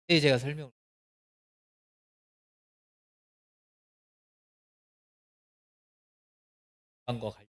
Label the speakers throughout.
Speaker 1: 제가 설명을 한 거 관련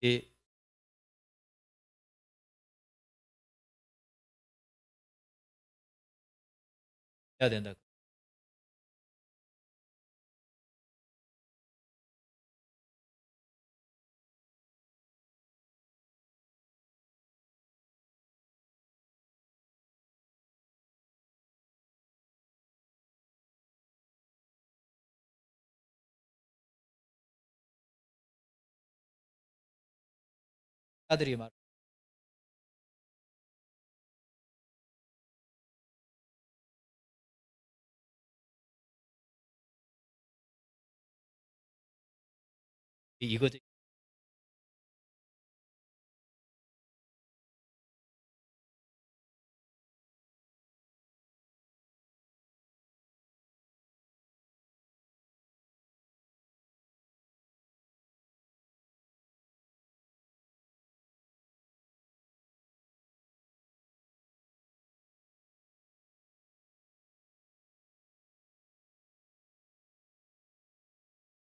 Speaker 1: 이 해야 된다. 아들이 말 이거죠.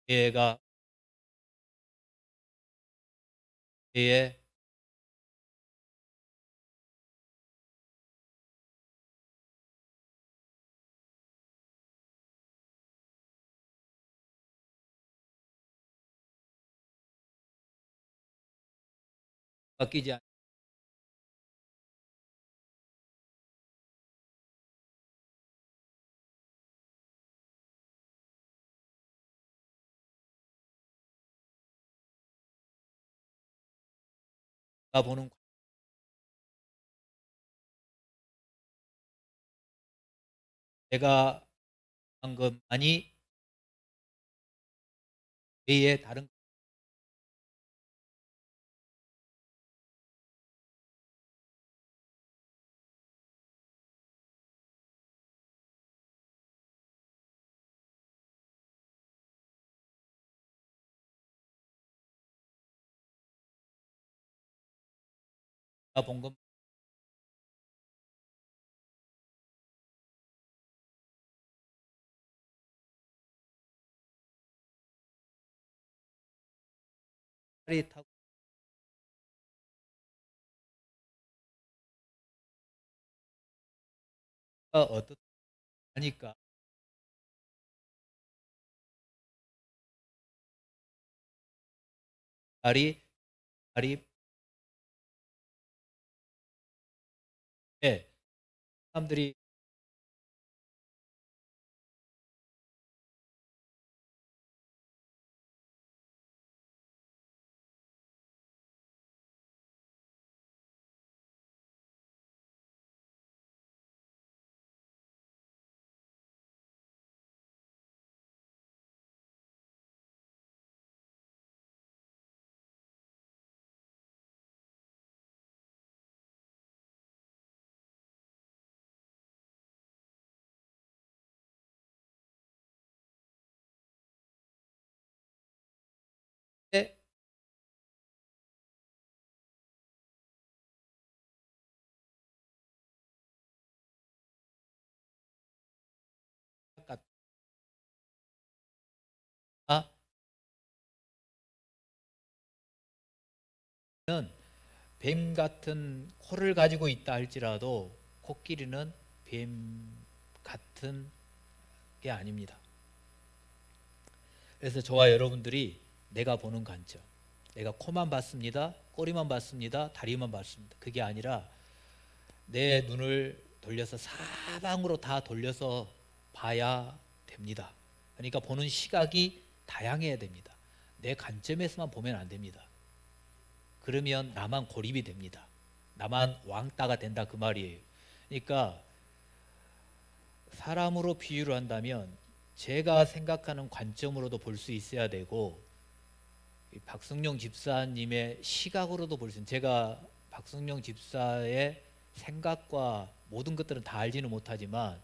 Speaker 1: 얘가 얘의 바뀌지 않아 보는 내가 한 것만이 얘의 다른 내가 본 것, 살이 타고 어떻다 하니까 말이 말이 예, 사람들이 때 같다. 뱀 같은 코를 가지고 있다 할지라도 코끼리는 뱀 같은 게 아닙니다. 그래서 저와 여러분들이 내가 보는 관점, 내가 코만 봤습니다, 꼬리만 봤습니다, 다리만 봤습니다. 그게 아니라 내 눈을 돌려서 사방으로 다 돌려서 봐야 됩니다. 그러니까 보는 시각이 다양해야 됩니다. 내 관점에서만 보면 안 됩니다. 그러면 나만 고립이 됩니다. 나만 왕따가 된다 그 말이에요. 그러니까 사람으로 비유를 한다면 제가 생각하는 관점으로도 볼 수 있어야 되고, 박성룡 집사님의 시각으로도 볼 수 있는, 제가 박성룡 집사의 생각과 모든 것들은 다 알지는 못하지만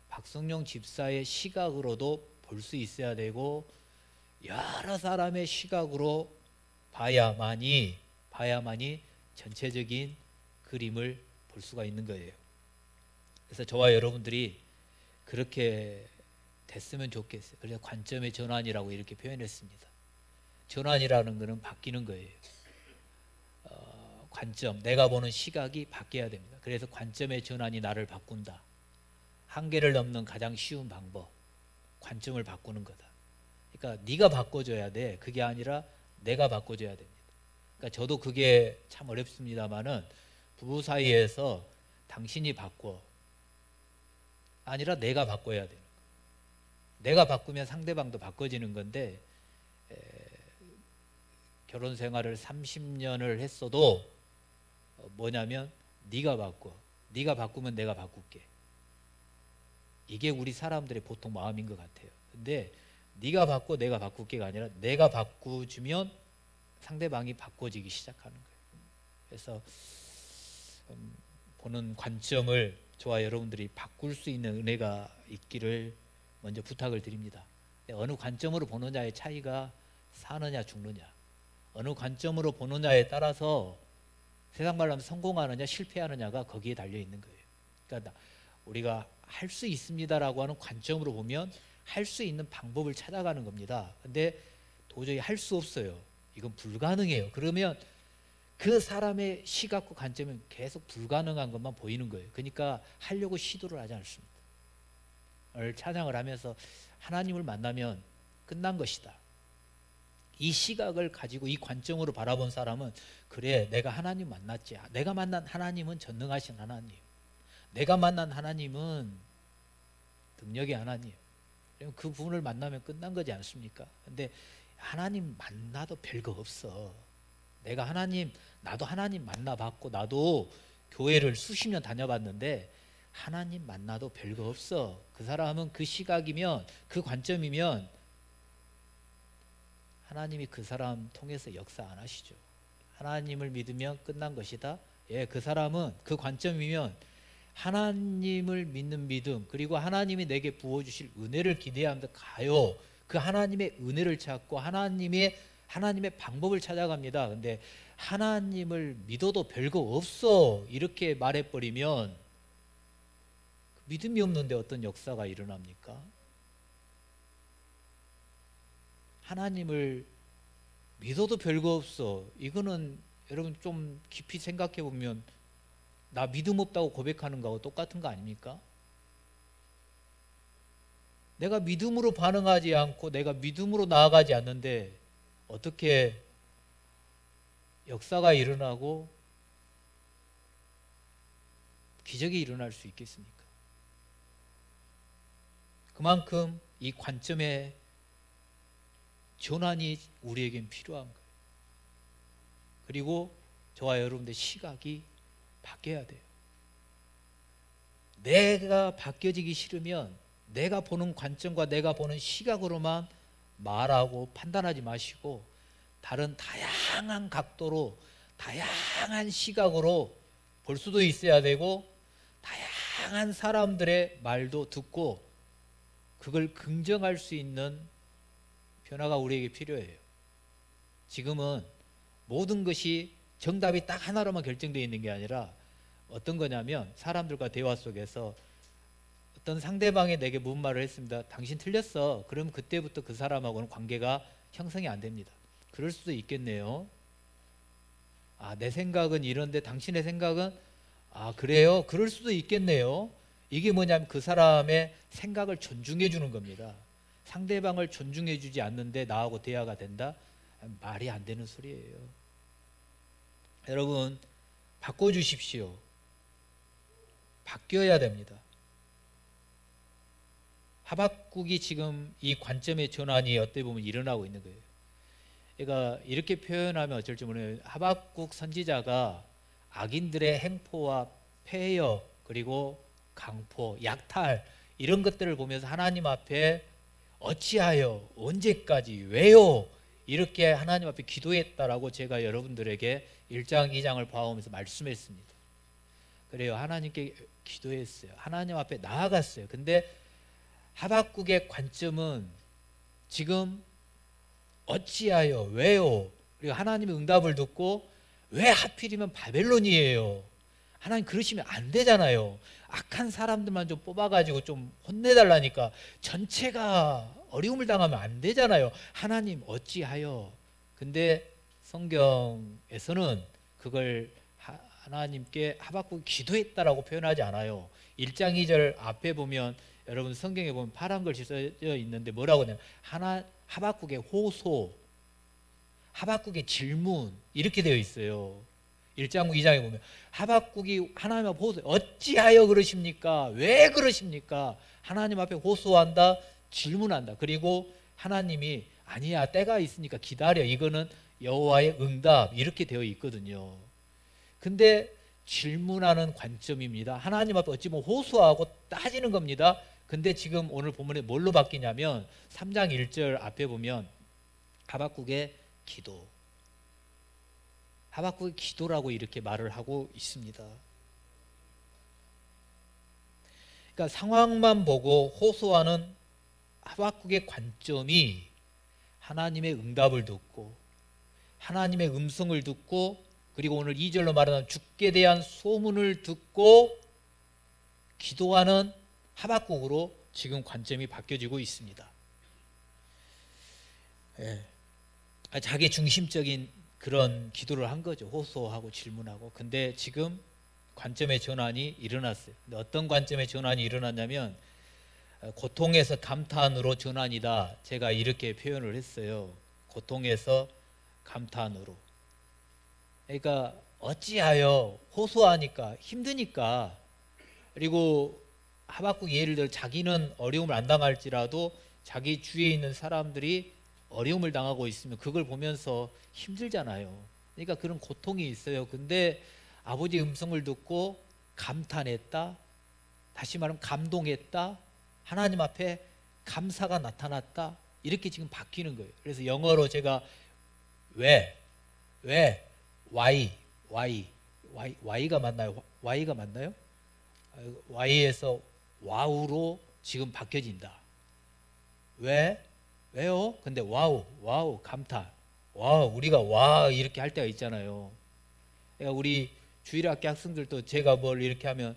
Speaker 1: 박성룡 집사의 시각으로도 볼 수 있어야 되고, 여러 사람의 시각으로 봐야만이 전체적인 그림을 볼 수가 있는 거예요. 그래서 저와 여러분들이 그렇게 됐으면 좋겠어요. 그래서 관점의 전환이라고 이렇게 표현했습니다. 전환이라는 것은 바뀌는 거예요. 관점, 내가 보는 시각이 바뀌어야 됩니다. 그래서 관점의 전환이 나를 바꾼다. 한계를 넘는 가장 쉬운 방법, 관점을 바꾸는 거다. 그러니까 네가 바꿔줘야 돼. 그게 아니라 내가 바꿔줘야 됩니다. 그러니까 저도 그게 참 어렵습니다만은, 부부 사이에서 당신이 바꿔 아니라 내가 바꿔야 되는 거예요. 내가 바꾸면 상대방도 바꿔지는 건데, 결혼 생활을 30년을 했어도 뭐냐면 네가 바꿔, 네가 바꾸면 내가 바꿀게. 이게 우리 사람들의 보통 마음인 것 같아요. 근데 네가 바꿔 내가 바꿀게가 아니라 내가 바꿔주면 상대방이 바꿔지기 시작하는 거예요. 그래서 보는 관점을 저와 여러분들이 바꿀 수 있는 은혜가 있기를 먼저 부탁을 드립니다. 어느 관점으로 보느냐의 차이가 사느냐 죽느냐, 어느 관점으로 보느냐에 따라서 세상 말로 하면 성공하느냐 실패하느냐가 거기에 달려 있는 거예요. 그러니까 우리가 할 수 있습니다라고 하는 관점으로 보면 할 수 있는 방법을 찾아가는 겁니다. 근데 도저히 할 수 없어요. 이건 불가능해요. 그러면 그 사람의 시각과 관점은 계속 불가능한 것만 보이는 거예요. 그러니까 하려고 시도를 하지 않습니다. 오늘 찬양을 하면서 하나님을 만나면 끝난 것이다. 이 시각을 가지고 이 관점으로 바라본 사람은, 그래, 내가 하나님 만났지. 내가 만난 하나님은 전능하신 하나님, 내가 만난 하나님은 능력의 하나님. 그 분을 만나면 끝난 거지 않습니까? 근데 하나님 만나도 별거 없어. 내가 하나님, 나도 하나님 만나봤고, 나도 교회를 수십 년 다녀봤는데 하나님 만나도 별거 없어. 그 사람은 그 시각이면, 그 관점이면 하나님이 그 사람 통해서 역사 안 하시죠. 하나님을 믿으면 끝난 것이다. 예, 그 사람은 그 관점이면 하나님을 믿는 믿음, 그리고 하나님이 내게 부어주실 은혜를 기대하면서 가요. 그 하나님의 은혜를 찾고 하나님의 방법을 찾아갑니다. 근데 하나님을 믿어도 별거 없어 이렇게 말해버리면 믿음이 없는데 어떤 역사가 일어납니까? 하나님을 믿어도 별거 없어, 이거는 여러분 좀 깊이 생각해 보면 나 믿음 없다고 고백하는 거하고 똑같은 거 아닙니까? 내가 믿음으로 반응하지 않고 내가 믿음으로 나아가지 않는데 어떻게 역사가 일어나고 기적이 일어날 수 있겠습니까? 그만큼 이 관점의 전환이 우리에겐 필요한 거예요. 그리고 저와 여러분들의 시각이 바뀌어야 돼요. 내가 바뀌어지기 싫으면 내가 보는 관점과 내가 보는 시각으로만 말하고 판단하지 마시고, 다른 다양한 각도로 다양한 시각으로 볼 수도 있어야 되고, 다양한 사람들의 말도 듣고 그걸 긍정할 수 있는 변화가 우리에게 필요해요. 지금은 모든 것이 정답이 딱 하나로만 결정되어 있는 게 아니라 어떤 거냐면, 사람들과 대화 속에서 어떤 상대방이 내게 무슨 말을 했습니다. 당신 틀렸어. 그럼 그때부터 그 사람하고는 관계가 형성이 안 됩니다. 그럴 수도 있겠네요. 아, 내 생각은 이런데 당신의 생각은, 아, 그래요? 그럴 수도 있겠네요. 이게 뭐냐면 그 사람의 생각을 존중해 주는 겁니다. 상대방을 존중해 주지 않는데 나하고 대화가 된다? 말이 안 되는 소리예요. 여러분, 바꿔주십시오. 바뀌어야 됩니다. 하박국이 지금 이 관점의 전환이 어떻게 보면 일어나고 있는 거예요. 그러니까 이렇게 표현하면 어쩔지 모르겠어요. 하박국 선지자가 악인들의 행포와 폐허, 그리고 강포, 약탈, 이런 것들을 보면서 하나님 앞에 어찌하여 언제까지 왜요? 이렇게 하나님 앞에 기도했다라고 제가 여러분들에게 1장 2장을 봐오면서 말씀했습니다. 그래요. 하나님께 기도했어요. 하나님 앞에 나아갔어요. 근데 하박국의 관점은 지금 어찌하여 왜요? 그리고 하나님의 응답을 듣고 왜 하필이면 바벨론이에요? 하나님 그러시면 안 되잖아요. 악한 사람들만 좀 뽑아가지고 좀 혼내달라니까 전체가 어려움을 당하면 안 되잖아요. 하나님 어찌하여? 근데 성경에서는 그걸 하나님께 하박국이 기도했다라고 표현하지 않아요. 1장 2절 앞에 보면 여러분 성경에 보면 파란 글씨 써져 있는데 뭐라고 하냐면 하박국의 호소, 하박국의 질문 이렇게 되어 있어요. 1장 2장에 보면 하박국이 하나님 앞에 호소, 어찌하여 그러십니까? 왜 그러십니까? 하나님 앞에 호소한다, 질문한다. 그리고 하나님이 아니야, 때가 있으니까 기다려, 이거는 여호와의 응답, 이렇게 되어 있거든요. 근데 질문하는 관점입니다. 하나님 앞에 어찌 보면 호소하고 따지는 겁니다. 근데 지금 오늘 본문에 뭘로 바뀌냐면 3장 1절 앞에 보면 하박국의 기도, 하박국의 기도라고 이렇게 말을 하고 있습니다. 그러니까 상황만 보고 호소하는 하박국의 관점이 하나님의 응답을 듣고 하나님의 음성을 듣고 그리고 오늘 2절로 말하는 죽게 대한 소문을 듣고 기도하는 하박국으로 지금 관점이 바뀌어지고 있습니다. 예. 자기 중심적인 그런 기도를 한 거죠. 호소하고 질문하고. 근데 지금 관점의 전환이 일어났어요. 근데 어떤 관점의 전환이 일어났냐면 고통에서 감탄으로 전환이다. 제가 이렇게 표현을 했어요. 고통에서 감탄으로. 그러니까 어찌하여 호소하니까 힘드니까, 그리고 하박국 예를 들어 자기는 어려움을 안 당할지라도 자기 주위에 있는 사람들이 어려움을 당하고 있으면 그걸 보면서 힘들잖아요. 그러니까 그런 고통이 있어요. 근데 아버지 음성을 듣고 감탄했다, 다시 말하면 감동했다, 하나님 앞에 감사가 나타났다, 이렇게 지금 바뀌는 거예요. 그래서 영어로 제가 Y가 맞나요? Y가 맞나요? Y에서 와우로 지금 바뀌어진다. 왜요? 근데 와우, 감탄. 와우, 우리가 와 이렇게 할 때가 있잖아요. 그러니까 우리 주일학교 학생들도 제가 뭘 이렇게 하면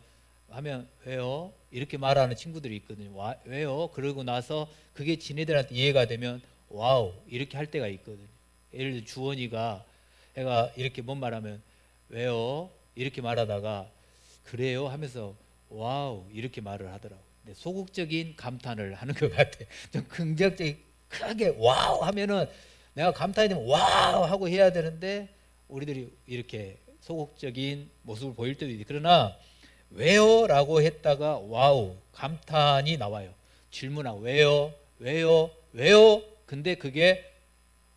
Speaker 1: 왜요? 이렇게 말하는 친구들이 있거든요. 왜요? 그러고 나서 그게 지네들한테 이해가 되면 와우 이렇게 할 때가 있거든요. 예를 들어 주원이가 내가 이렇게 뭔 말하면 왜요? 이렇게 말하다가 그래요? 하면서 와우 이렇게 말을 하더라고요. 근데 소극적인 감탄을 하는 것 같아요. 좀 긍정적인 크게 와우 하면은 내가 감탄이 되면 와우 하고 해야 되는데 우리들이 이렇게 소극적인 모습을 보일 때도 있어요. 그러나 왜요? 라고 했다가 와우 감탄이 나와요. 질문하고 왜요? 근데 그게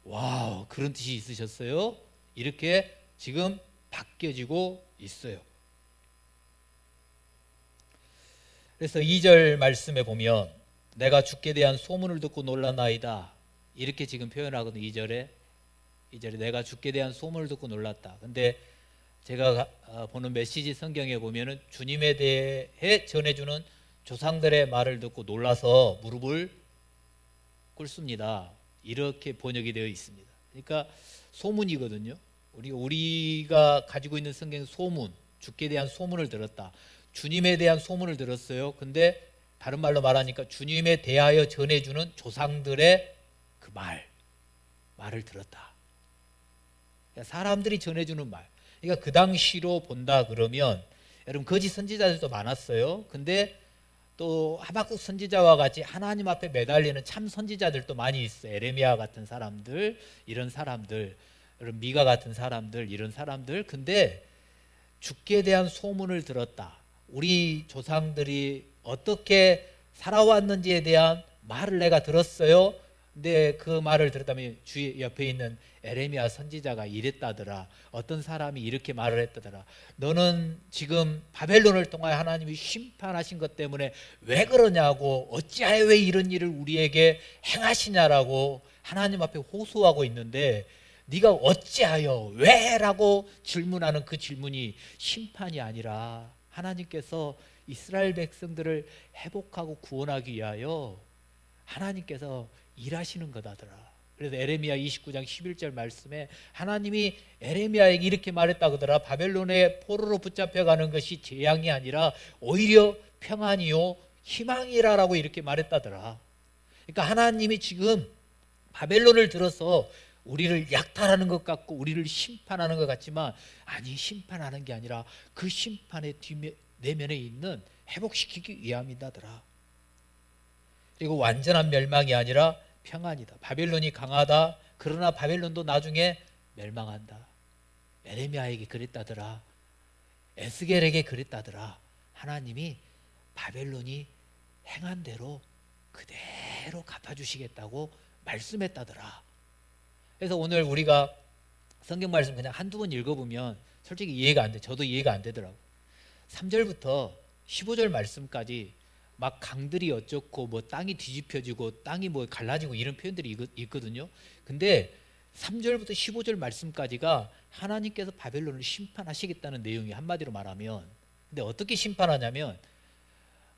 Speaker 1: 와우 그런 뜻이 있으셨어요? 이렇게 지금 바뀌어지고 있어요. 그래서 2절 말씀에 보면 내가 주께 대한 소문을 듣고 놀랐나이다, 이렇게 지금 표현하거든요. 2절에 내가 주께 대한 소문을 듣고 놀랐다. 근데 제가 보는 메시지 성경에 보면은 주님에 대해 전해주는 조상들의 말을 듣고 놀라서 무릎을 꿇습니다, 이렇게 번역이 되어 있습니다. 그러니까 소문이거든요. 우리가 가지고 있는 성경 소문, 주께 대한 소문을 들었다, 주님에 대한 소문을 들었어요. 근데 다른 말로 말하니까 주님에 대하여 전해주는 조상들의 그 말을 들었다. 사람들이 전해주는 말. 그러니까 그 당시로 본다 그러면 여러분 거짓 선지자들도 많았어요. 근데 또 하박국 선지자와 같이 하나님 앞에 매달리는 참 선지자들도 많이 있어요. 에레미야 같은 사람들, 이런 사람들, 미가 같은 사람들, 이런 사람들. 근데 주께 대한 소문을 들었다, 우리 조상들이 어떻게 살아왔는지에 대한 말을 내가 들었어요 근데 그 말을 들었다면 주위 옆에 있는 에레미야 선지자가 이랬다더라. 어떤 사람이 이렇게 말을 했다더라. 너는 지금 바벨론을 통하여 하나님이 심판하신 것 때문에 왜 그러냐고, 어찌하여 왜 이런 일을 우리에게 행하시냐라고 하나님 앞에 호소하고 있는데, 네가 어찌하여 왜? 라고 질문하는 그 질문이 심판이 아니라 하나님께서 이스라엘 백성들을 회복하고 구원하기 위하여 하나님께서 일하시는 거다더라. 그래서 에레미야 29장 11절 말씀에 하나님이 에레미야에게 이렇게 말했다더라. 바벨론의 포로로 붙잡혀가는 것이 재앙이 아니라 오히려 평안이요 희망이라라고 이렇게 말했다더라. 그러니까 하나님이 지금 바벨론을 들어서 우리를 약탈하는 것 같고 우리를 심판하는 것 같지만, 아니, 심판하는 게 아니라 그 심판의 내면에 있는 회복시키기 위함이다더라. 그리고 완전한 멸망이 아니라 평안이다. 바벨론이 강하다. 그러나 바벨론도 나중에 멸망한다. 에레미야에게 그랬다더라. 에스겔에게 그랬다더라. 하나님이 바벨론이 행한 대로 그대로 갚아주시겠다고 말씀했다더라. 그래서 오늘 우리가 성경 말씀 그냥 한두 번 읽어보면 솔직히 이해가 안 돼. 저도 이해가 안 되더라고. 3절부터 15절 말씀까지 막 강들이 어쩌고 뭐 땅이 뒤집혀지고 땅이 뭐 갈라지고 이런 표현들이 있거든요. 근데 3절부터 15절 말씀까지가 하나님께서 바벨론을 심판하시겠다는 내용이, 한마디로 말하면. 근데 어떻게 심판하냐면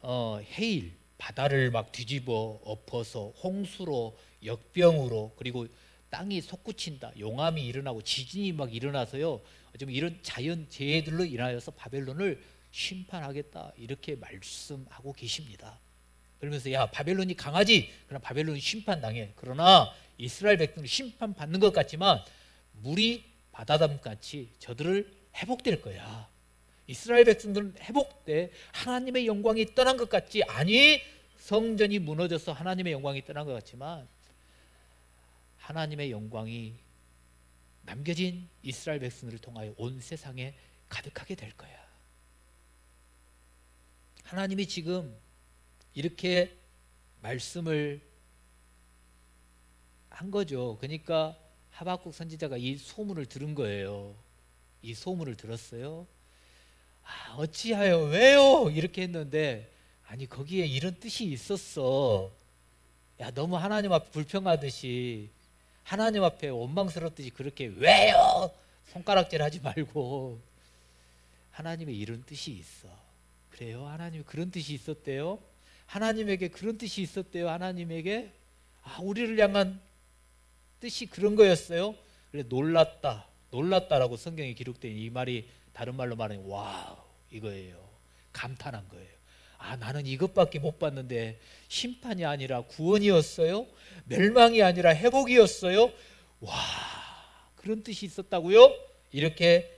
Speaker 1: 해일, 바다를 막 뒤집어 엎어서 홍수로, 역병으로, 그리고 땅이 솟구친다, 용암이 일어나고 지진이 막 일어나서요, 좀 이런 자연 재해들로 인하여서 바벨론을 심판하겠다, 이렇게 말씀하고 계십니다. 그러면서 야, 바벨론이 강하지? 그러나 바벨론이 심판당해. 그러나 이스라엘 백성이 심판받는 것 같지만 물이 바다담같이 저들을 회복될 거야. 이스라엘 백성들은 회복돼. 하나님의 영광이 떠난 것 같지? 아니, 성전이 무너져서 하나님의 영광이 떠난 것 같지만 하나님의 영광이 남겨진 이스라엘 백성들을 통하여 온 세상에 가득하게 될 거야. 하나님이 지금 이렇게 말씀을 한 거죠. 그러니까 하박국 선지자가 이 소문을 들은 거예요. 이 소문을 들었어요. 아, 어찌하여 왜요? 이렇게 했는데, 아니, 거기에 이런 뜻이 있었어. 야, 너무 하나님 앞에 불평하듯이, 하나님 앞에 원망스럽듯이 그렇게 왜요? 손가락질 하지 말고, 하나님의 이런 뜻이 있어. 그래요? 하나님 그런 뜻이 있었대요? 하나님에게 그런 뜻이 있었대요? 하나님에게? 아, 우리를 향한 뜻이 그런 거였어요? 그래, 놀랐다라고 성경에 기록된 이 말이 다른 말로 말하면 와우, 이거예요. 감탄한 거예요. 아, 나는 이것밖에 못 봤는데 심판이 아니라 구원이었어요? 멸망이 아니라 회복이었어요? 와, 그런 뜻이 있었다고요? 이렇게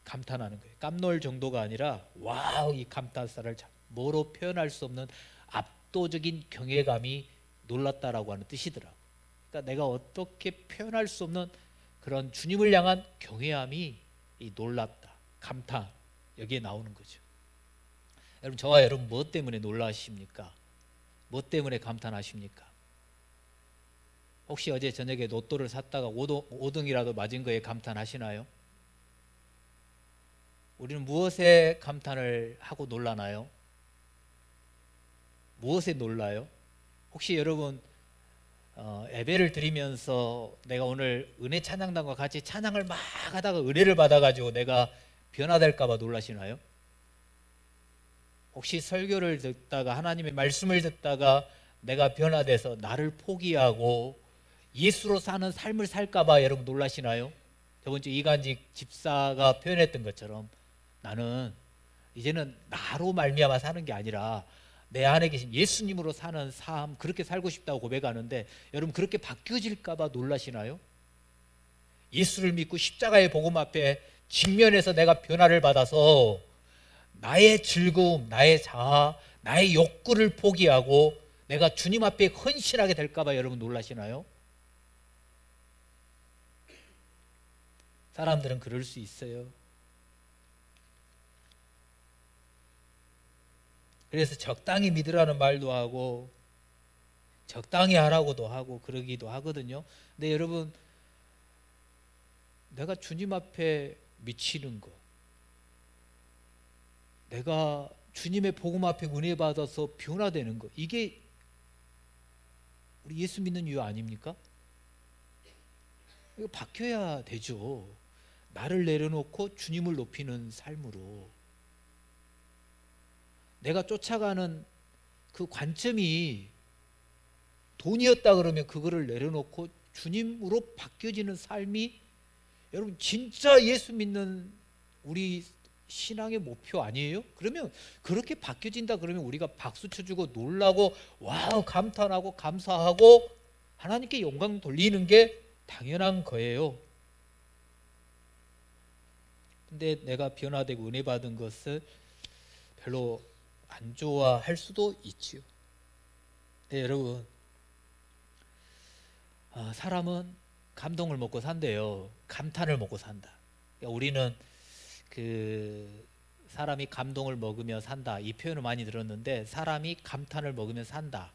Speaker 1: 감탄하는 거예요. 깜놀 정도가 아니라 와우, 이 감탄사를 뭐로 표현할 수 없는 압도적인 경외감이 놀랐다라고 하는 뜻이더라. 그러니까 내가 어떻게 표현할 수 없는 그런 주님을 향한 경외함이 이 놀랍다, 감탄, 여기에 나오는 거죠. 여러분, 저와 여러분 무엇 때문에 놀라십니까? 무엇 때문에 감탄하십니까? 혹시 어제 저녁에 로또를 샀다가 5등이라도 맞은 거에 감탄하시나요? 우리는 무엇에 감탄을 하고 놀라나요? 무엇에 놀라요? 혹시 여러분 예배를 드리면서 내가 오늘 은혜 찬양단과 같이 찬양을 막 하다가 은혜를 받아가지고 내가 변화될까 봐 놀라시나요? 혹시 설교를 듣다가 하나님의 말씀을 듣다가 내가 변화돼서 나를 포기하고 예수로 사는 삶을 살까 봐 여러분 놀라시나요? 저번 주 이간직 집사가 표현했던 것처럼 나는 이제는 나로 말미암아 사는 게 아니라 내 안에 계신 예수님으로 사는 삶, 그렇게 살고 싶다고 고백하는데 여러분 그렇게 바뀌어질까 봐 놀라시나요? 예수를 믿고 십자가의 복음 앞에 직면해서 내가 변화를 받아서 나의 즐거움, 나의 자아, 나의 욕구를 포기하고 내가 주님 앞에 헌신하게 될까 봐 여러분 놀라시나요? 사람들은 그럴 수 있어요. 그래서 적당히 믿으라는 말도 하고 적당히 하라고도 하고 그러기도 하거든요. 근데 여러분, 내가 주님 앞에 미치는 거, 내가 주님의 복음 앞에 은혜 받아서 변화되는 거, 이게 우리 예수 믿는 이유 아닙니까? 이거 바뀌어야 되죠. 나를 내려놓고 주님을 높이는 삶으로. 내가 쫓아가는 그 관점이 돈이었다 그러면 그거를 내려놓고 주님으로 바뀌어지는 삶이, 여러분 진짜 예수 믿는 우리 신앙의 목표 아니에요? 그러면 그렇게 바뀌어진다 그러면 우리가 박수 쳐주고 놀라고 와우 감탄하고 감사하고 하나님께 영광 돌리는 게 당연한 거예요. 근데 내가 변화되고 은혜 받은 것을 별로 안 좋아할 수도 있지요. 네, 여러분, 사람은 감동을 먹고 산대요. 감탄을 먹고 산다. 그러니까 우리는 그 사람이 감동을 먹으며 산다, 이 표현을 많이 들었는데, 사람이 감탄을 먹으며 산다,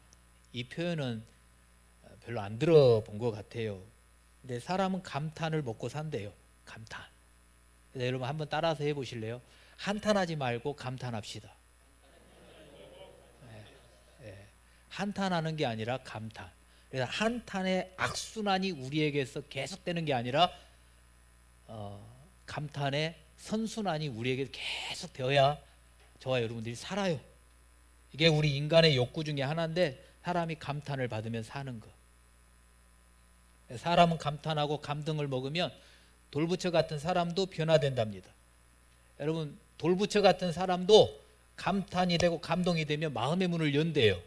Speaker 1: 이 표현은 별로 안 들어본 것 같아요. 근데 사람은 감탄을 먹고 산대요. 감탄. 그래서 여러분 한번 따라서 해보실래요? 한탄하지 말고 감탄합시다. 한탄하는 게 아니라 감탄. 그래서 한탄의 악순환이 우리에게서 계속되는 게 아니라 감탄의 선순환이 우리에게 계속 되어야 저와 여러분들이 살아요. 이게 우리 인간의 욕구 중에 하나인데, 사람이 감탄을 받으면 사는 거. 사람은 감탄하고 감동을 먹으면 돌부처 같은 사람도 변화된답니다. 여러분, 돌부처 같은 사람도 감탄이 되고 감동이 되면 마음의 문을 연대요.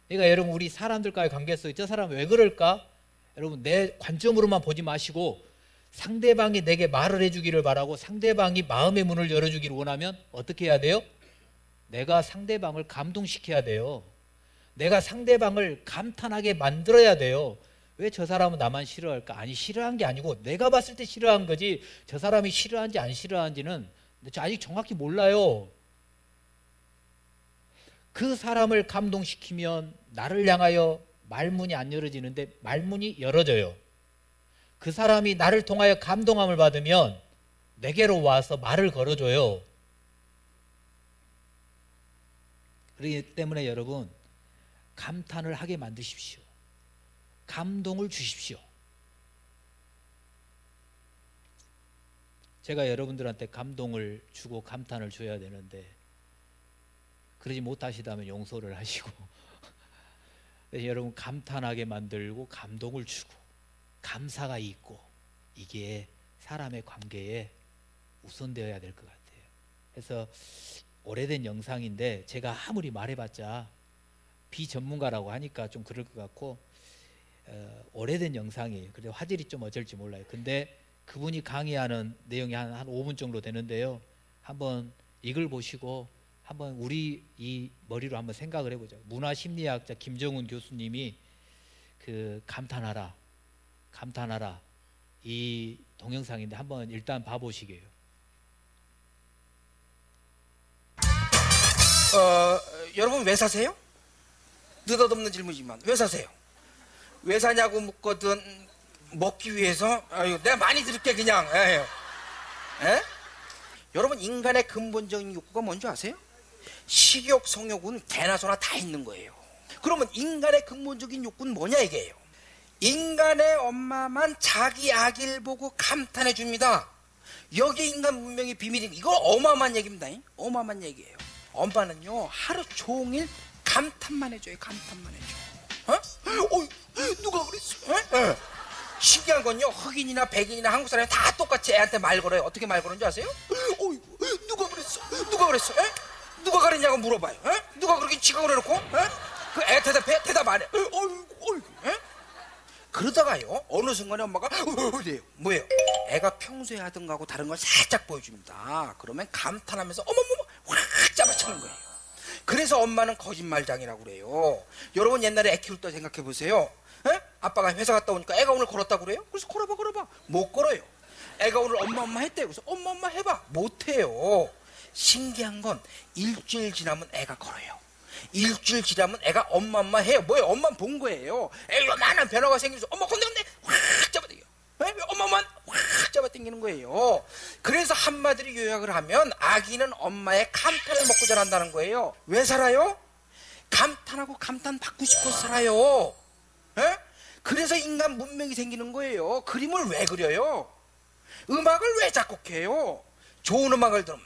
Speaker 1: 그러니까 여러분, 우리 사람들과의 관계 속에 저 사람 왜 그럴까? 여러분, 내 관점으로만 보지 마시고 상대방이 내게 말을 해주기를 바라고 상대방이 마음의 문을 열어주기를 원하면 어떻게 해야 돼요? 내가 상대방을 감동시켜야 돼요. 내가 상대방을 감탄하게 만들어야 돼요. 왜 저 사람은 나만 싫어할까? 아니, 싫어한 게 아니고 내가 봤을 때 싫어한 거지, 저 사람이 싫어한지 안 싫어한지는 아직 정확히 몰라요. 그 사람을 감동시키면 나를 향하여 말문이 안 열어지는데 말문이 열어져요. 그 사람이 나를 통하여 감동함을 받으면 내게로 와서 말을 걸어줘요. 그렇기 때문에 여러분, 감탄을 하게 만드십시오. 감동을 주십시오. 제가 여러분들한테 감동을 주고 감탄을 줘야 되는데 그러지 못하시다면 용서를 하시고 여러분, 감탄하게 만들고 감동을 주고 감사가 있고, 이게 사람의 관계에 우선되어야 될 것 같아요. 그래서 오래된 영상인데 제가 아무리 말해봤자 비전문가라고 하니까 좀 그럴 것 같고, 오래된 영상이에요. 그래서 화질이 좀 어쩔지 몰라요. 근데 그분이 강의하는 내용이 한 5분 정도 되는데요. 한번 이걸 보시고 한번 우리 이 머리로 한번 생각을 해보죠. 문화심리학자 김정훈 교수님이 그 감탄하라 이 동영상인데 한번 일단 봐보시게요.
Speaker 2: 여러분 왜 사세요? 느닷없는 질문이지만 왜 사세요? 왜 사냐고 묻거든 먹기 위해서? 아유, 내가 많이 들을게 그냥. 에? 여러분, 인간의 근본적인 욕구가 뭔지 아세요? 식욕, 성욕은 개나 소나 다 있는 거예요. 그러면 인간의 근본적인 욕구는 뭐냐 이게요? 인간의 엄마만 자기 아기를 보고 감탄해 줍니다. 여기 인간 문명의 비밀인, 이거 어마어마한 얘기입니다. 어마어마한 얘기예요. 엄마는요 하루 종일 감탄만 해줘요. 감탄만 해줘. 누가 그랬어? 신기한 건요, 흑인이나 백인이나 한국 사람이 다 똑같이 애한테 말 걸어요. 어떻게 말 걸는지 아세요? 누가 그랬어? 누가 그랬어? 누가 그랬냐고 물어봐요. 누가 그렇게 지가 그래놓고? 그 애 대답해? 대답 안 해. 그러다가요 어느 순간에 엄마가 그래요. 뭐예요? 애가 평소에 하던 거하고 다른 걸 살짝 보여줍니다. 그러면 감탄하면서 어머머머 확 잡아치는 거예요. 그래서 엄마는 거짓말장이라고 그래요. 여러분 옛날에 애 키울 때 생각해 보세요. 아빠가 회사 갔다 오니까 애가 오늘 걸었다고 그래요? 그래서 걸어봐. 못 걸어요. 애가 오늘 엄마 했대요. 그래서 엄마 해봐. 못 해요. 신기한 건 일주일 지나면 애가 걸어요. 일주일 지나면 애가 엄마 해요. 뭐예요? 엄마 본 거예요. 애가 많은 변화가 생기면서 엄마 건데 확 잡아당겨. 엄마만 확 잡아당기는 거예요. 그래서 한마디로 요약을 하면 아기는 엄마의 감탄을 먹고 자란다는 거예요. 왜 살아요? 감탄하고 감탄 받고 싶어서 살아요. 에? 그래서 인간 문명이 생기는 거예요. 그림을 왜 그려요? 음악을 왜 작곡해요? 좋은 음악을 들으면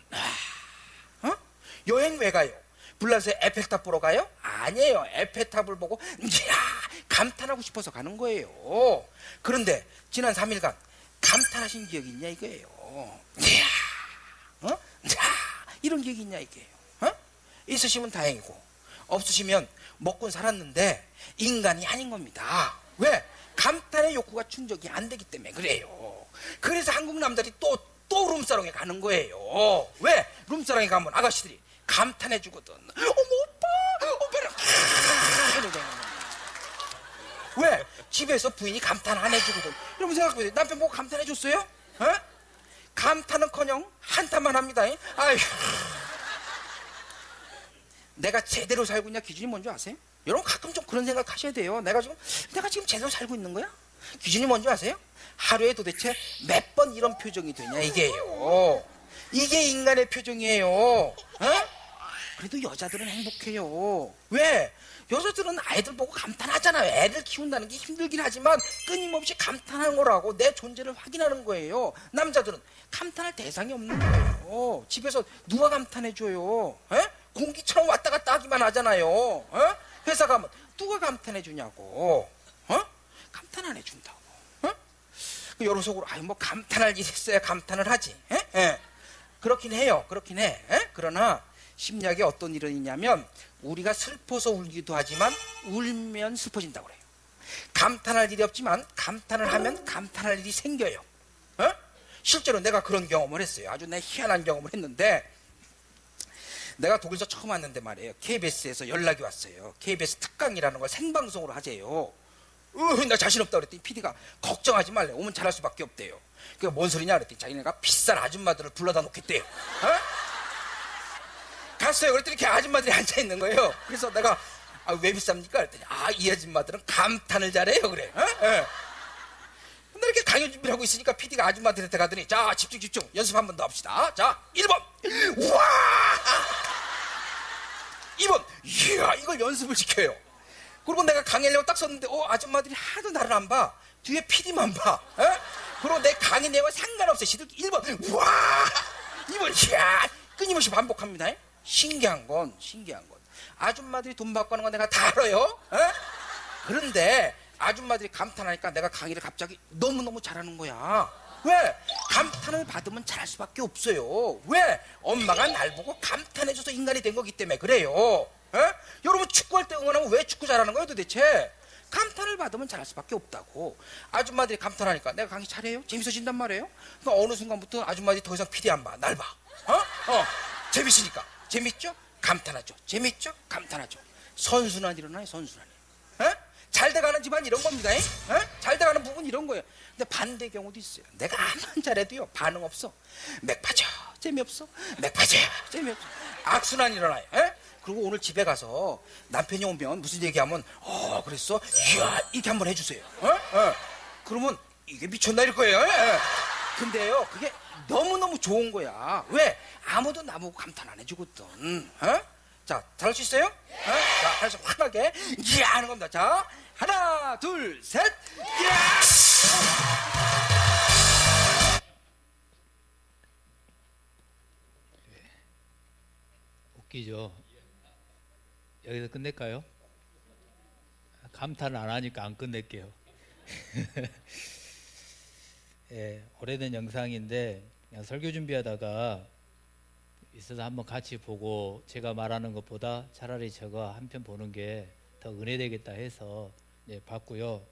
Speaker 2: 여행 왜 가요? 불란서에 에펠탑 보러 가요? 아니에요. 에펠탑을 보고 이야 감탄하고 싶어서 가는 거예요. 그런데 지난 3일간 감탄하신 기억이 있냐 이거예요. 이야 이런 기억이 있냐 이게요. 있으시면 다행이고 없으시면 먹고 살았는데 인간이 아닌 겁니다. 왜? 감탄의 욕구가 충족이 안 되기 때문에 그래요. 그래서 한국 남자들이 또 룸사롱에 가는 거예요. 왜? 룸사롱에 가면 아가씨들이 감탄해 주거든. 어머 오빠는 왜? 집에서 부인이 감탄 안 해주거든. 여러분 생각해보세요. 남편 보고 감탄해 줬어요? 감탄은커녕 한탄만 합니다. 아유. 내가 제대로 살고 있냐 기준이 뭔지 아세요? 여러분 가끔 좀 그런 생각 하셔야 돼요. 내가 지금 제대로 살고 있는 거야? 기준이 뭔지 아세요? 하루에 도대체 몇 번 이런 표정이 되냐 이게요. 이게 인간의 표정이에요. 그래도 여자들은 행복해요. 왜? 여자들은 아이들 보고 감탄하잖아요. 애들 키운다는 게 힘들긴 하지만 끊임없이 감탄하는 거라고 내 존재를 확인하는 거예요. 남자들은 감탄할 대상이 없는 거예요. 집에서 누가 감탄해줘요? 공기처럼 왔다 갔다 하기만 하잖아요. 회사 가면 누가 감탄해 주냐고. 감탄 안 해준다고. 여러분 속으로 뭐 감탄할 일이 있어야 감탄을 하지. 그렇긴 해요. 그렇긴 해. 그러나 심리학에 어떤 일이 있냐면 우리가 슬퍼서 울기도 하지만 울면 슬퍼진다고 그래요. 감탄할 일이 없지만 감탄을 하면 감탄할 일이 생겨요. 실제로 내가 그런 경험을 했어요. 아주 내 희한한 경험을 했는데 내가 독일에서 처음 왔는데 말이에요. KBS에서 연락이 왔어요. KBS 특강이라는 걸 생방송으로 하재요. 나 자신 없다 그랬더니 PD가 걱정하지 말래. 오면 잘할 수밖에 없대요. 그게 뭔 소리냐 그랬더니 자기네가 비싼 아줌마들을 불러다 놓겠대요. 갔어요. 그랬더니 이렇게 아줌마들이 앉아있는 거예요. 그래서 내가 왜 비쌉니까? 그랬더니 이 아줌마들은 감탄을 잘해요 그래. 근데 이렇게 강연 준비를 하고 있으니까 PD가 아줌마들한테 가더니 자 집중 연습 한 번 더 합시다. 자 1번 우와 2번 이야 이걸 연습을 시켜요. 그리고 내가 강의하려고 딱 섰는데 아줌마들이 하도 나를 안 봐. 뒤에 PD만 봐. 그리고 내 강의 내용과 상관없어요. 시들기 1번 우와 2번 이야 끊임없이 반복합니다. 신기한 건 아줌마들이 돈 받고 하는 건 내가 다 알아요. 그런데 아줌마들이 감탄하니까 내가 강의를 갑자기 너무너무 잘하는 거야. 왜? 감탄을 받으면 잘할 수밖에 없어요. 왜? 엄마가 날 보고 감탄해줘서 인간이 된 거기 때문에 그래요. 여러분 축구할 때 응원하면 왜 축구 잘하는 거예요 도대체? 감탄을 받으면 잘할 수밖에 없다고. 아줌마들이 감탄하니까 내가 강의 잘해요? 재밌어진단 말이에요. 그러니까 어느 순간부터 아줌마들이 더 이상 PD 안 봐. 날 봐. 재밌으니까. 재밌죠? 감탄하죠. 재밌죠? 감탄하죠. 선순환이 일어나요. 선순환이. 잘 돼가는 집안 이런 겁니다. 잘 돼가는 부분 이런 거예요. 근데 반대 경우도 있어요. 내가 아무리 잘해도요 반응 없어. 맥 빠져. 재미없어. 맥 빠져. 재미없어. 악순환이 일어나요. 그리고 오늘 집에 가서 남편이 오면 무슨 얘기하면 그랬어? 이야 이렇게 한번 해주세요. 그러면 이게 미쳤나 이럴 거예요. 근데요 그게 너무너무 좋은 거야. 왜? 아무도 나보고 감탄 안 해주거든. 자, 잘할 수 있어요? 자, 해서 환하게 이야 하는 겁니다. 자, 하나, 둘, 셋, 이야!
Speaker 1: 웃기죠. 여기서 끝낼까요? 감탄 안 하니까 안 끝낼게요. 예, 오래된 영상인데 그냥 설교 준비하다가 있어서 한번 같이 보고 제가 말하는 것보다 차라리 저거 한 편 보는 게 더 은혜되겠다 해서 봤고요.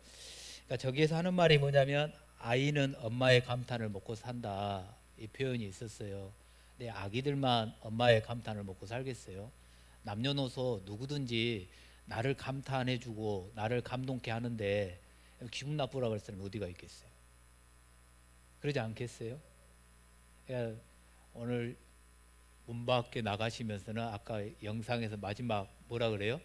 Speaker 1: 그러니까 저기에서 하는 말이 뭐냐면 아이는 엄마의 감탄을 먹고 산다 이 표현이 있었어요. 근데 아기들만 엄마의 감탄을 먹고 살겠어요? 남녀노소 누구든지 나를 감탄해주고 나를 감동케 하는데 기분 나쁘라고 할 사람이 어디가 있겠어요? 그러지 않겠어요? 그러니까 오늘 문 밖에 나가시면서는 아까 영상에서 마지막 뭐라 그래요?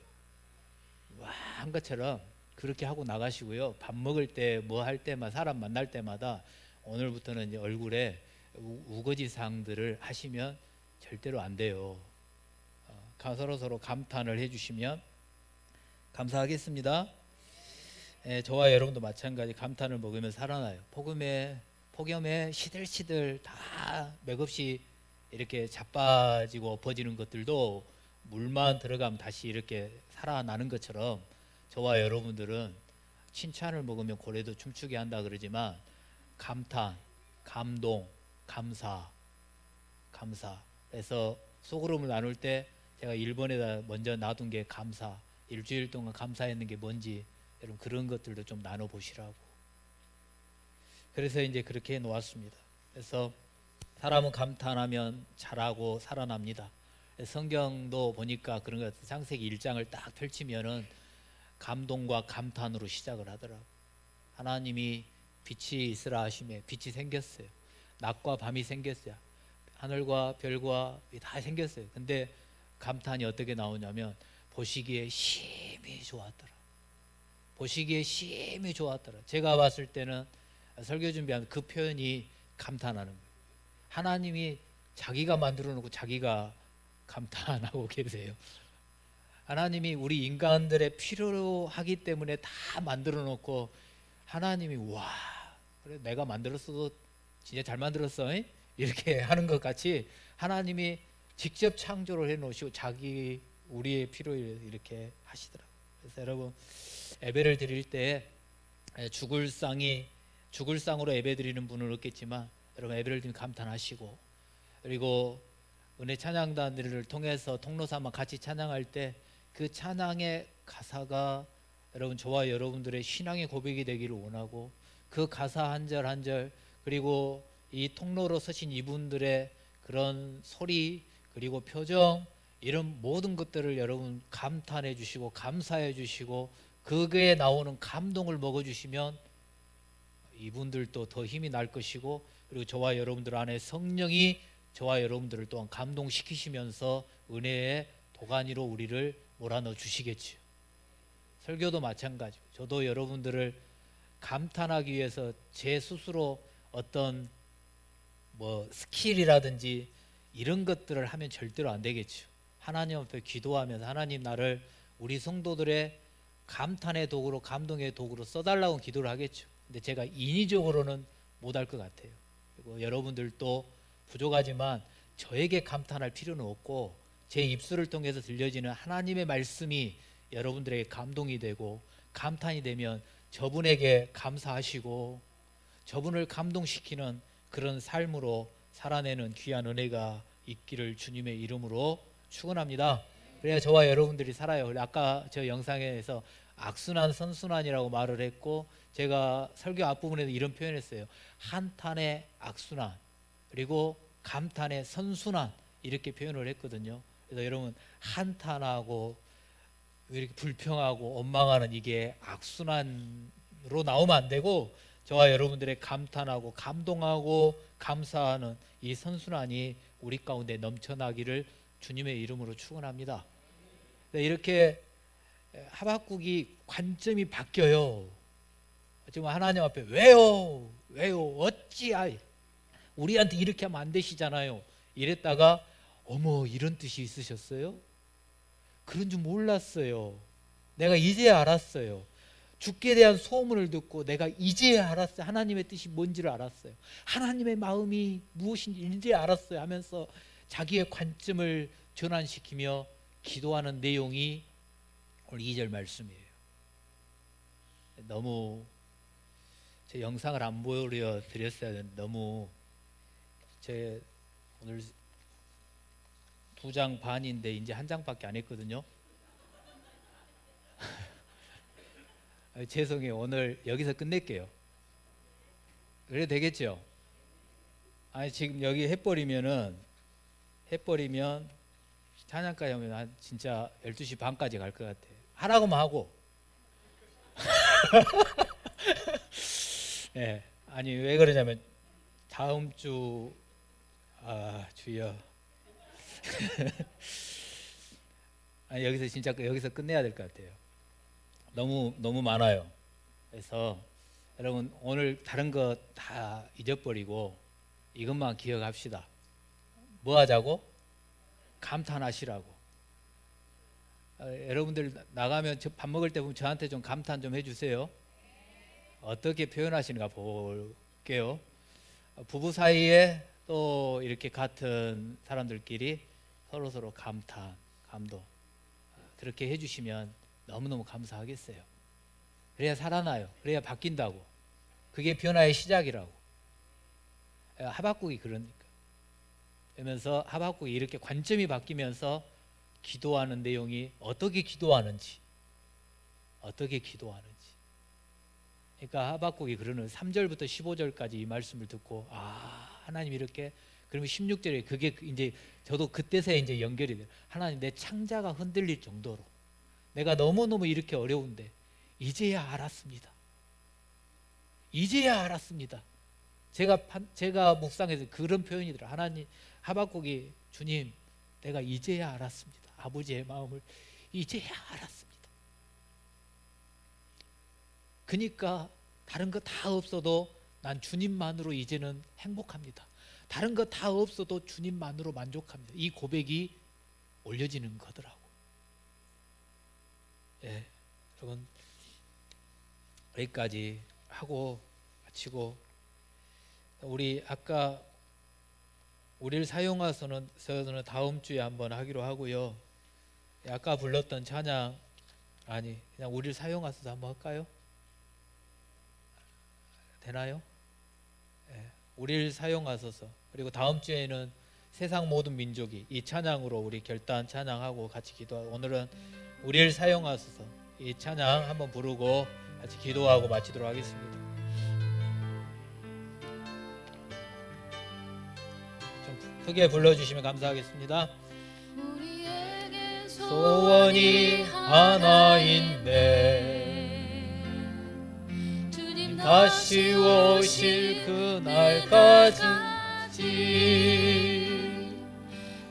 Speaker 1: 와 한 것처럼 그렇게 하고 나가시고요. 밥 먹을 때 뭐 할 때마다 사람 만날 때마다 오늘부터는 이제 얼굴에 우거지 사항들을 하시면 절대로 안 돼요. 서로 감탄을 해주시면 감사하겠습니다. 저와 여러분도 마찬가지 감탄을 먹으면 살아나요. 폭염에 시들시들 다 맥없이 이렇게 자빠지고 엎어지는 것들도 물만 들어가면 다시 이렇게 살아나는 것처럼 저와 여러분들은 칭찬을 먹으면 고래도 춤추게 한다 그러지만 감탄, 감동, 감사. 그래서 소그룹을 나눌 때 제가 1번에다 먼저 놔둔 게 감사. 일주일 동안 감사했는 게 뭔지 여러분 그런 것들도 좀 나눠보시라고. 그래서 이제 그렇게 해놓았습니다. 그래서 사람은 감탄하면 잘하고 살아납니다. 성경도 보니까 그런 것 같아요. 창세기 1장을 딱 펼치면은 감동과 감탄으로 시작을 하더라고요. 하나님이 빛이 있으라 하시매 빛이 생겼어요. 낮과 밤이 생겼어요. 하늘과 별과 다 생겼어요. 근데 감탄이 어떻게 나오냐면 보시기에 심히 좋았더라. 보시기에 심히 좋았더라. 제가 봤을 때는 설교 준비하면 그 표현이 감탄하는 거예요. 하나님이 자기가 만들어 놓고 자기가 감탄하고 계세요. 하나님이 우리 인간들의 필요로 하기 때문에 다 만들어 놓고 하나님이 와 그래 내가 만들었어도 진짜 잘 만들었어 이렇게 하는 것 같이 하나님이 직접 창조를 해 놓으시고 자기 우리의 필요를 이렇게 하시더라고요. 그래서 여러분 예배를 드릴 때 죽을 상으로 예배 드리는 분은 없겠지만 여러분 예배를 드리면 감탄하시고 그리고 은혜 찬양단들을 통해서 통로 삼아 같이 찬양할 때 그 찬양의 가사가 여러분 저와 여러분들의 신앙의 고백이 되기를 원하고 그 가사 한 절 한 절 그리고 이 통로로 서신 이분들의 그런 소리 그리고 표정 이런 모든 것들을 여러분 감탄해 주시고 감사해 주시고 그게 나오는 감동을 먹어주시면 이분들도 더 힘이 날 것이고 그리고 저와 여러분들 안에 성령이 저와 여러분들을 또한 감동시키시면서 은혜의 도가니로 우리를 몰아넣어 주시겠지요. 설교도 마찬가지고 저도 여러분들을 감탄하기 위해서 제 스스로 어떤 뭐 스킬이라든지 이런 것들을 하면 절대로 안 되겠죠. 하나님 앞에 기도하면서 하나님 나를 우리 성도들의 감탄의 도구로 감동의 도구로 써달라고 기도를 하겠죠. 근데 제가 인위적으로는 못할 것 같아요. 그리고 여러분들도 부족하지만 저에게 감탄할 필요는 없고 제 입술을 통해서 들려지는 하나님의 말씀이 여러분들에게 감동이 되고 감탄이 되면 저분에게 감사하시고 저분을 감동시키는 그런 삶으로 살아내는 귀한 은혜가 있기를 주님의 이름으로 축원합니다. 그래야 저와 여러분들이 살아요. 아까 저 영상에서 악순환 선순환이라고 말을 했고 제가 설교 앞부분에도 이런 표현했어요. 한탄의 악순환 그리고 감탄의 선순환 이렇게 표현을 했거든요. 그래서 여러분 한탄하고 이렇게 불평하고 원망하는 이게 악순환으로 나오면 안 되고 저와 여러분들의 감탄하고 감동하고 감사하는 이 선순환이 우리 가운데 넘쳐나기를 주님의 이름으로 축원합니다. 이렇게 하박국이 관점이 바뀌어요. 지금 하나님 앞에 왜요 어찌 우리한테 이렇게 하면 안 되시잖아요 이랬다가 어머 이런 뜻이 있으셨어요? 그런 줄 몰랐어요. 내가 이제 알았어요. 죽게 대한 소문을 듣고 내가 이제 알았어요. 하나님의 뜻이 뭔지를 알았어요. 하나님의 마음이 무엇인지 이제 알았어요 하면서 자기의 관점을 전환시키며 기도하는 내용이 오늘 2절 말씀이에요. 너무 제 영상을 안 보여드렸어야 되는데 너무 제 오늘 2장 반인데 이제 1장밖에 안 했거든요. 죄송해요. 오늘 여기서 끝낼게요. 그래도 되겠죠? 아니 지금 여기 해버리면 찬양까지 하면 한 진짜 12시 반까지 갈 것 같아요. 하라고만 하고. 네, 아니 왜 그러냐면 다음 주 주여 아니, 여기서 진짜 여기서 끝내야 될 것 같아요. 너무 많아요. 그래서 여러분 오늘 다른 거 다 잊어버리고 이것만 기억합시다. 뭐 하자고? 감탄하시라고. 여러분들 나가면 밥 먹을 때 보면 저한테 좀 감탄 좀 해주세요. 어떻게 표현하시는가 볼게요. 부부 사이에 또 이렇게 같은 사람들끼리 서로 감탄, 감동 그렇게 해주시면 너무너무 감사하겠어요. 그래야 살아나요. 그래야 바뀐다고. 그게 변화의 시작이라고. 하박국이 그러니까. 그러면서 하박국이 이렇게 관점이 바뀌면서 기도하는 내용이 어떻게 기도하는지. 그러니까 하박국이 그러는 3절부터 15절까지 이 말씀을 듣고 하나님 이렇게 그러면 16절에 그게 이제 저도 그때서야 이제 연결이 돼요. 하나님 내 창자가 흔들릴 정도로 내가 너무너무 이렇게 어려운데 이제야 알았습니다. 제가 묵상해서 그런 표현이더라. 하나님 하박국이 주님 내가 이제야 알았습니다. 아버지의 마음을 이제야 알았습니다. 그러니까 다른 거 다 없어도 난 주님만으로 이제는 행복합니다. 다른 거 다 없어도 주님만으로 만족합니다. 이 고백이 올려지는 거더라고. 예, 여러분 여기까지 하고 마치고 우리 아까 우리를 사용하서는 다음 주에 한번 하기로 하고요. 아까 불렀던 찬양 그냥 우리를 사용하셔서 한번 할까요? 되나요? 예, 우리를 사용하셔서 그리고 다음 주에는 세상 모든 민족이 이 찬양으로 우리 결단 찬양하고 같이 기도하고 오늘은 우리를 사용하셔서 이 찬양 한번 부르고 같이 기도하고 마치도록 하겠습니다. 좀 크게 불러주시면 감사하겠습니다. 소원이 하나인데 다시 오실 그날까지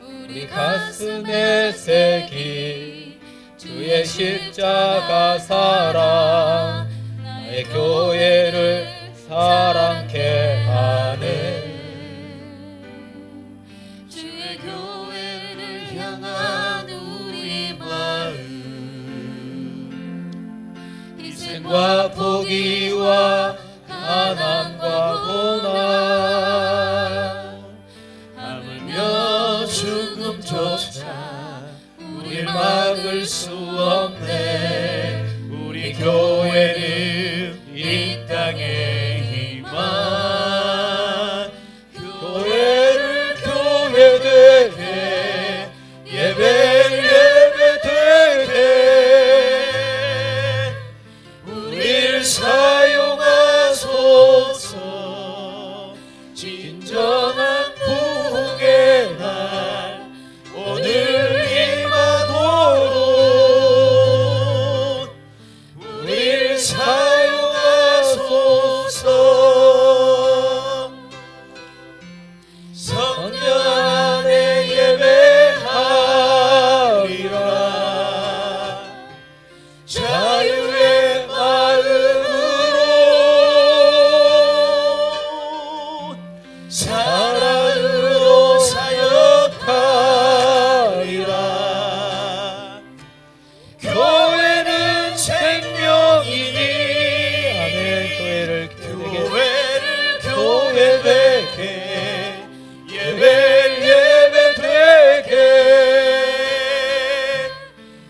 Speaker 1: 우리 가슴에 새긴 주의 십자가 사랑 나의 교회를 사랑케 하네.
Speaker 3: 주의 교회를 향한 우리 마음
Speaker 1: 희생과 포기와 가난과 고난 하물며 죽음조차 우릴 막을 수 없네. 우리 교회는 이 땅의 희망 교회를 교회되게 예배를 예배되게 우릴 사용하소서. 진정한 부흥의 날 오늘 임하도록 우릴 사용하소서. 성령 안에 예배하리라 자유의 마음으로 사랑으로 사역하리라. 교회는 생명이니 아멘. 교회를 교회되게 예배를 예배되게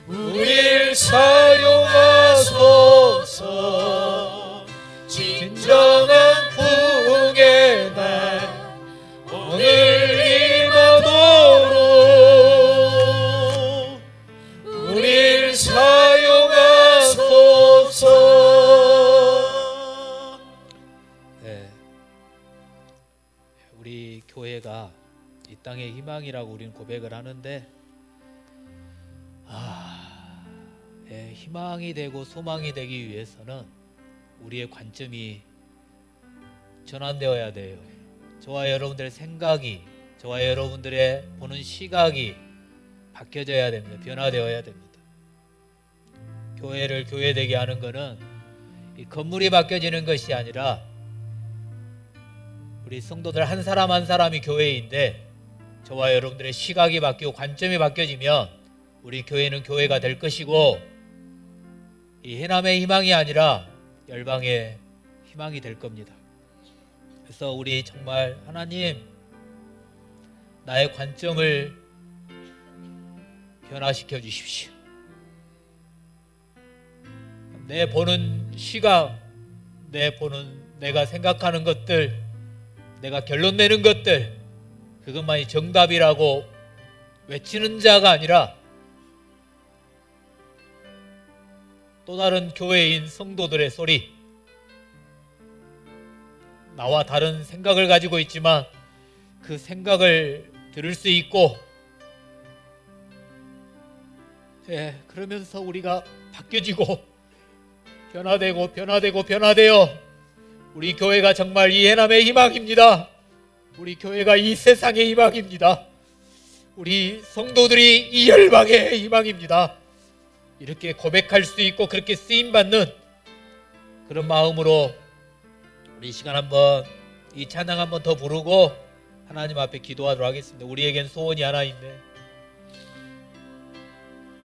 Speaker 1: 우릴 사용하소서. 진정한 부흥의 날 오늘 임하도록 우릴 사용하소서. 네, 우리 교회가 이 땅의 희망이라고 우리는 고백을 하는데 희망이 되고 소망이 되기 위해서는 우리의 관점이 전환되어야 돼요. 저와 여러분들의 생각이 저와 여러분들의 보는 시각이 바뀌어져야 됩니다. 변화되어야 됩니다. 교회를 교회되게 하는 것은 이 건물이 바뀌어지는 것이 아니라 우리 성도들 한 사람 한 사람이 교회인데 저와 여러분들의 시각이 바뀌고 관점이 바뀌어지면 우리 교회는 교회가 될 것이고 이 해남의 희망이 아니라 열방의 희망이 될 겁니다. 그래서 우리 정말 하나님 나의 관점을 변화시켜 주십시오. 내 보는 시각, 내가 생각하는 것들, 내가 결론 내는 것들, 그것만이 정답이라고 외치는 자가 아니라 또 다른 교회인 성도들의 소리, 나와 다른 생각을 가지고 있지만 그 생각을 들을 수 있고, 그러면서 우리가 바뀌어지고 변화되어 우리 교회가 정말 이 해남의 희망입니다. 우리 교회가 이 세상의 희망입니다. 우리 성도들이 이 열방의 희망입니다. 이렇게 고백할 수 있고 그렇게 쓰임받는 그런 마음으로 우리 이 시간 한번 이 찬양 한번 더 부르고 하나님 앞에 기도하도록 하겠습니다. 우리에겐 소원이 하나 있네.